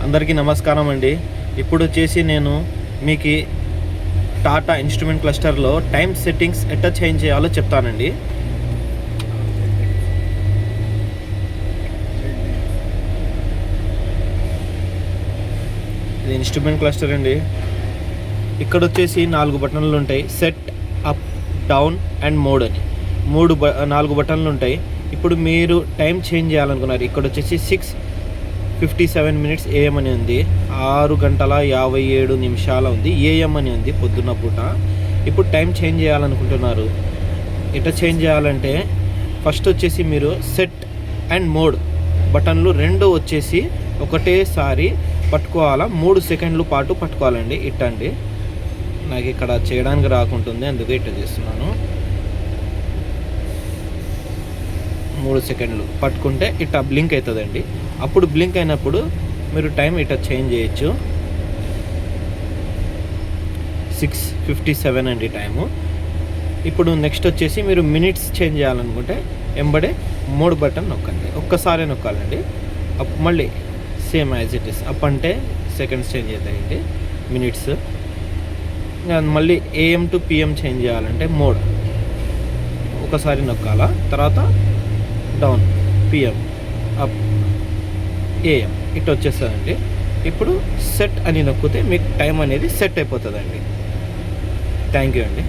అందరికీ నమస్కారం అండి. ఇప్పుడు వచ్చేసి నేను మీకు టాటా ఇన్స్ట్రుమెంట్ క్లస్టర్లో టైం సెట్టింగ్స్ ఎట్లా చేంజ్ చేయాలో చెప్తానండి. ఇది ఇన్స్ట్రుమెంట్ క్లస్టర్ అండి. ఇక్కడ వచ్చేసి 4 బటన్లు ఉంటాయి. Set, up, down and mode అని 4 బటన్లు ఉంటాయి. ఇప్పుడు మీరు టైం చేంజ్ చేయాలనుకున్నారు. ఇక్కడ వచ్చేసి 6:57 AM అని ఉంది. 6:57 ఉంది. AM అని ఉంది పొద్దున్న పూట. ఇప్పుడు టైం చేంజ్ చేయాలనుకుంటున్నారు. ఎట్లా చేంజ్ చేయాలంటే ఫస్ట్ వచ్చేసి మీరు సెట్ అండ్ మోడ్ బటన్లు 2 వచ్చేసి ఒకటేసారి పట్టుకోవాలా. 3 సెకండ్ల పాటు పట్టుకోవాలండి. ఇట్టండి, నాకు ఇక్కడ చేయడానికి రాకుంటుంది, అందుకే ఇట్లా చేస్తున్నాను. 3 సెకండ్లు పట్టుకుంటే ఇట్లా బ్లింక్ అవుతుందండి. అప్పుడు బ్లింక్ అయినప్పుడు మీరు టైం ఇట్లా చేంజ్ చేయొచ్చు. 6:57 అండి టైము. ఇప్పుడు నెక్స్ట్ వచ్చేసి మీరు మినిట్స్ చేంజ్ చేయాలనుకుంటే ఎంబడే మోడ్ బటన్ నొక్కండి. ఒక్కసారి నొక్కాలండి. మళ్ళీ same as it is. Up అంటే సెకండ్స్ చేంజ్ అవుతాయండి, మినిట్స్. మళ్ళీ AM టు PM చేంజ్ చేయాలంటే మోడ్ ఒకసారి నొక్కాలా. తర్వాత డౌన్, PM, అప్, AM ఇట్లా వచ్చేస్తుందండి. ఇప్పుడు సెట్ అని నొక్కితే మీకు టైం అనేది సెట్ అయిపోతుందండి. థ్యాంక్ యూ అండి.